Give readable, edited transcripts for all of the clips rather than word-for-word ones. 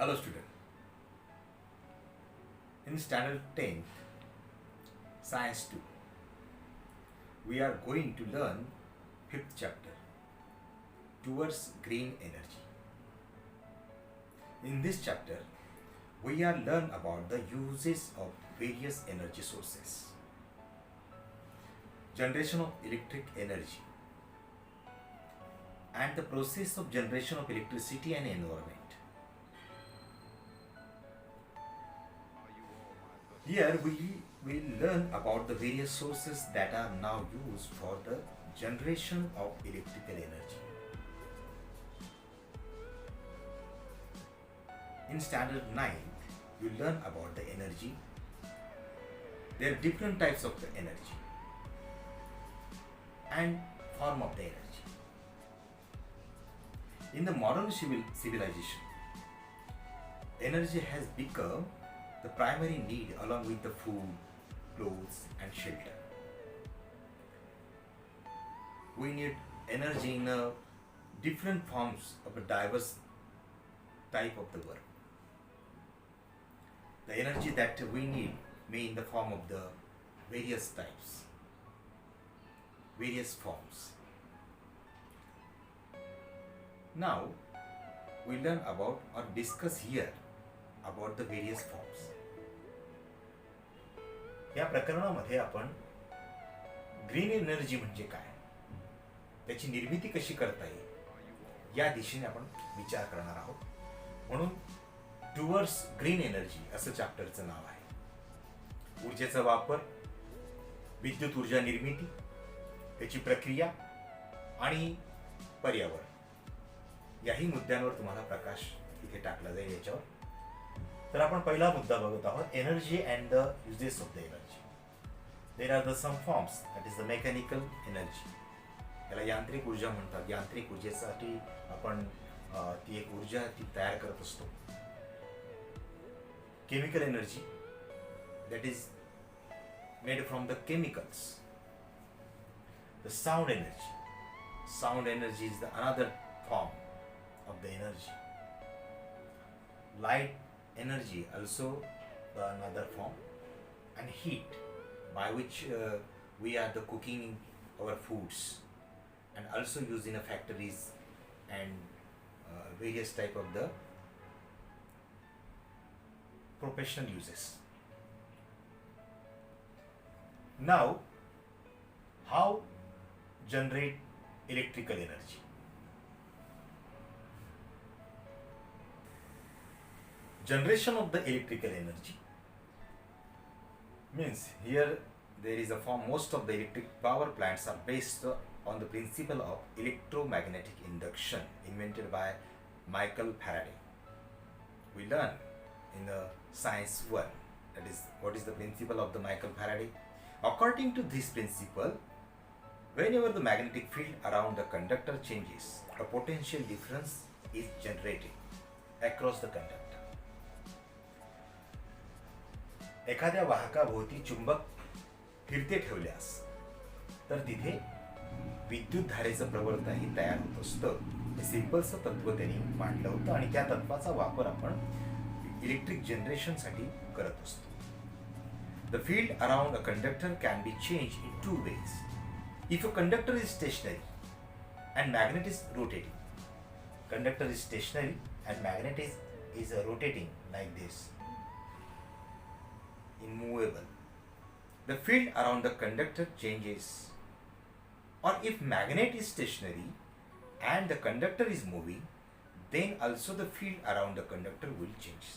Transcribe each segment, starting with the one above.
Hello student. In standard 10 science 2 we are going to learn fifth chapter towards green energy. In this chapter we are learn about the uses of various energy sources, generation of electric energy and the process of generation of electricity and environment. Here we will learn about the various sources that are now used for the generation of electrical energy. In standard 9, you learn about the energy. There are different types of the energy and form of the energy. In the modern civilization, energy has become the primary need along with the food, clothes and shelter. We need energy in different forms of a diverse type of the work. The energy that we need may in the form of the various types, various forms. Now we learn about or discuss here about the various forms. या प्रकरणामध्ये आपण green energy म्हणजे काय, त्याची निर्मिती कशी करता येईल या दिशेने आपण विचार करणार आहोत. म्हणून टुवर्ड्स ग्रीन एनर्जी असं चॅप्टरचं नाव आहे. ऊर्जेचा वापर, विद्युत ऊर्जा निर्मिती, त्याची प्रक्रिया आणि पर्यावरण याही मुद्द्यांवर तुम्हाला प्रकाश इथे टाकला जाईल याच्यावर. तर आपण पहिला मुद्दा बघत आहोत, energy and the uses of the energy. There are the some forms, that is the mechanical energy. याला यांत्रिक ऊर्जा म्हणतात. यांत्रिक ऊर्जेसाठी आपण ती एक ऊर्जा ती तयार करत असतो. Chemical energy, that is made from the chemicals. The sound energy, sound energy is the another form of the energy. Light energy also the another form, and heat by which we are the cooking our foods and also used in a factories and various type of the professional uses. Now how generate electrical energy? Generation of the electrical energy means here there is a form. Most of the electric power plants are based on the principle of electromagnetic induction invented by Michael Faraday. We learn in the science 1, that is what is the principle of the Michael Faraday. According to this principle, whenever the magnetic field around the conductor changes, a potential difference is generated across the conductor. एखाद्या वाहकाभोवती चुंबक फिरते ठेवल्यास तर तिथे विद्युत धारेचं प्रवर्तनही तयार होत असतं. हे सिंपलचं तत्व त्यांनी मांडलं होतं आणि त्या तत्वाचा वापर आपण इलेक्ट्रिक जनरेशनसाठी करत असतो. The field around a conductor can be changed in two ways. If a conductor is stationary and magnet is rotating, conductor is stationary and magnet is rotating like this, immovable, the field around the conductor changes. Or if magnet is stationary and the conductor is moving, then also the field around the conductor will change.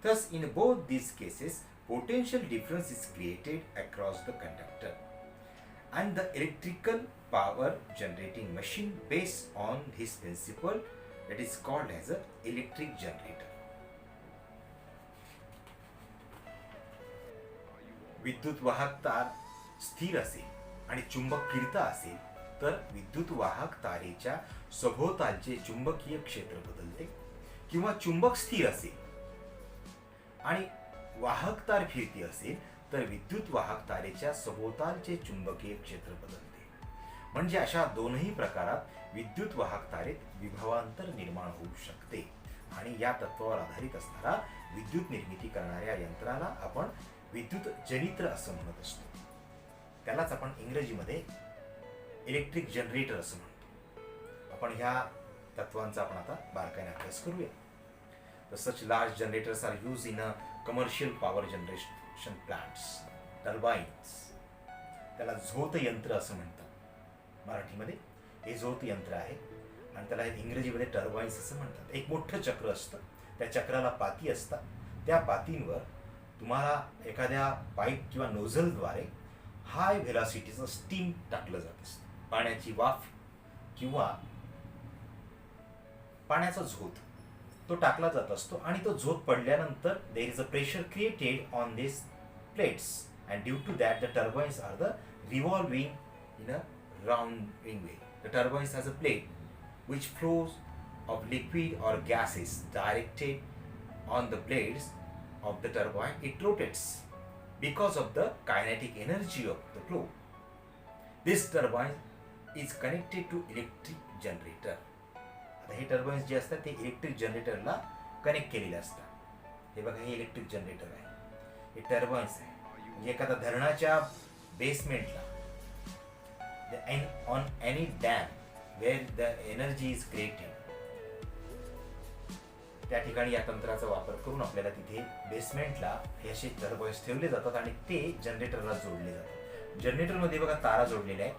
Thus, in both these cases, potential difference is created across the conductor. And the electrical power generating machine based on this principle, that is called as a electric generator. विद्युत वाहक तार स्थिर असेल आणि चुंबक फिरता असेल तर विद्युत वाहक तारेच्या सभोवतालचे चुंबकीय क्षेत्र बदलते. किंवा चुंबक स्थिर असेल आणि वाहक तार फिरती असेल तर विद्युत वाहक तारेच्या सभोवतालचे चुंबकीय क्षेत्र बदलते. म्हणजे अशा दोनही प्रकारात विद्युत वाहक तारेत विभवांतर निर्माण होऊ शकते. आणि या तत्वावर आधारित असणारा विद्युत निर्मिती करणाऱ्या यंत्राला आपण विद्युत जनित्र असं म्हणत असतो. त्यालाच आपण इंग्रजीमध्ये इलेक्ट्रिक जनरेटर असं म्हणतो. आपण ह्या तत्वांचा आपण आता बारकाईने अभ्यास करूया. तर such large generators are use in a commercial power generation plants, turbines. त्याला झोत यंत्र असं म्हणतात मराठीमध्ये. हे झोत यंत्र आहे आणि त्याला इंग्रजीमध्ये टर्बाइन्स असं म्हणतात. एक मोठं चक्र असतं, त्या चक्राला पाती असतात. त्या पातींवर तुम्हाला एखाद्या पाईप किंवा नोझलद्वारे हाय व्हेलॉसिटीचं स्टीम टाकलं जात असतं. पाण्याची वाफ किंवा पाण्याचा झोत तो टाकला जात असतो आणि तो झोत पडल्यानंतर there is a pressure created on this plates and due to that the turbines are the revolving in a rounding way. The turbines has a plate which flows of liquid or gases directed on the blades of the turbine. It rotates because of the kinetic energy of the flow. This turbine is connected to electric generator. आता हे turbines जे असतात ते electric जनरेटरला connect केलेले असतात. हे बघा, हे electric generator आहे, हे turbines आहे. म्हणजे एखाद्या धरणाच्या बेसमेंटला on any dam where the energy is created, त्या ठिकाणी या तंत्राचा वापर करून आपल्याला तिथे बेसमेंटला हे असे टर्बाइन्स ठेवले जातात आणि ते जनरेटरला जोडले जातात. जनरेटरमध्ये बघा तारा जोडलेल्या आहेत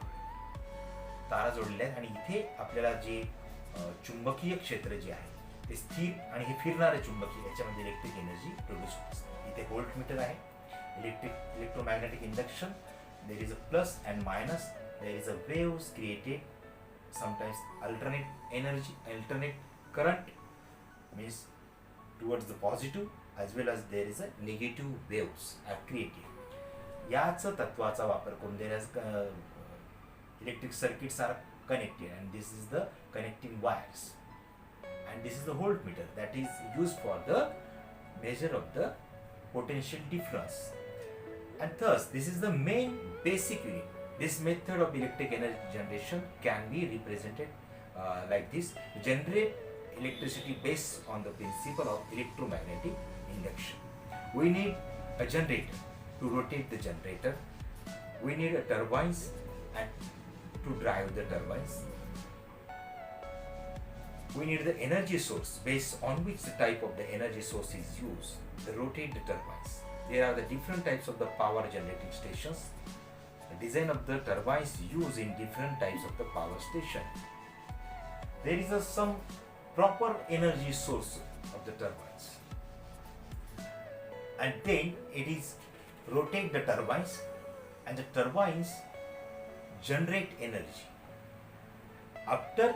आणि इथे आपल्याला जे चुंबकीय क्षेत्र जे आहे ते स्थिर आणि हे फिरणारे चुंबकीय, याच्यामध्ये इलेक्ट्रिक एनर्जी प्रोड्यूस होत असते. इथे व्होल्ट मीटर आहे, electromagnetic induction. There is a plus and minus. There is a waves created. Sometimes alternate current means towards the positive as well as there is a negative waves are created. याच तत्वाचा वापर करून there is electric circuits are connected and this is the connecting wires and this is the voltmeter that is used for the measure of the potential difference, and thus this is the main basic unit. This method of electric energy generation can be represented like this. Generate electricity based on the principle of electromagnetic induction. We need a generator to rotate the generator. We need a turbines and to drive the turbines. We need the energy source based on which the type of the energy source is used to rotate the turbines. There are the different types of the power generating stations. The design of the turbines used in different types of the power station. There is some proper energy source of the turbines, and then it is rotate the turbines, and the turbines generate energy. After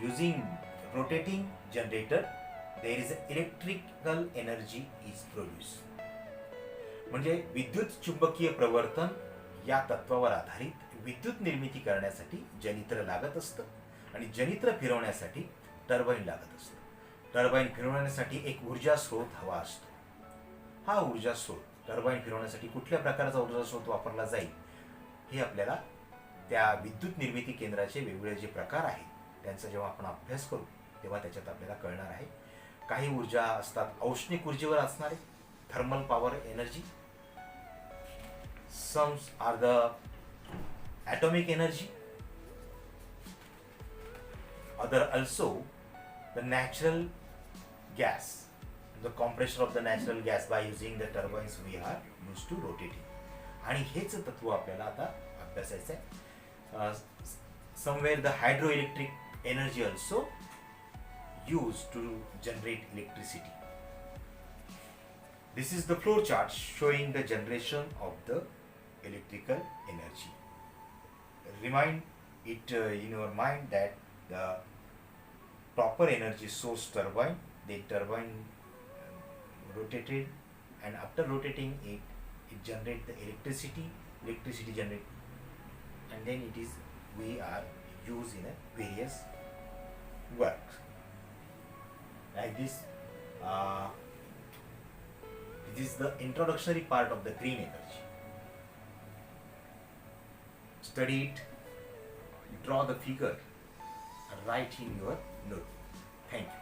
using rotating generator, there is electrical energy is produced. म्हणजे विद्युत चुंबकीय प्रवर्तन या तत्वावर आधारित विद्युत निर्मिती करण्यासाठी जनित्र लागत असतं आणि जनित्र फिरवण्यासाठी टर्बाईन लागत असतं. टर्बाईन फिरवण्यासाठी एक ऊर्जा स्रोत हवा असतो. हा ऊर्जा स्रोत टर्बाईन फिरवण्यासाठी कुठल्या प्रकारचा ऊर्जा स्रोत वापरला जाईल हे आपल्याला त्या विद्युत निर्मिती केंद्राचे वेगवेगळे जे प्रकार आहेत त्यांचा जेव्हा आपण अभ्यास करू तेव्हा त्याच्यात आपल्याला कळणार आहे. काही ऊर्जा असतात औष्णिक ऊर्जेवर असणारे, thermal power energy. Some are the atomic energy. Other also the natural gas, the compression of the natural gas by using the turbines we are used to rotating. आणि हेच तत्व आपल्याला आता अभ्यासायचं आहे. Somewhere the hydroelectric energy also used to generate electricity. This is the flow chart showing the generation of the electrical energy. Remind it in your mind that the proper energy source turbine, the turbine rotated, and after rotating it generates the electricity generate, and then it is we are used in a various work like this. This is the introductory part of the green energy. Study it, draw the figure, and write in your note. Thank you.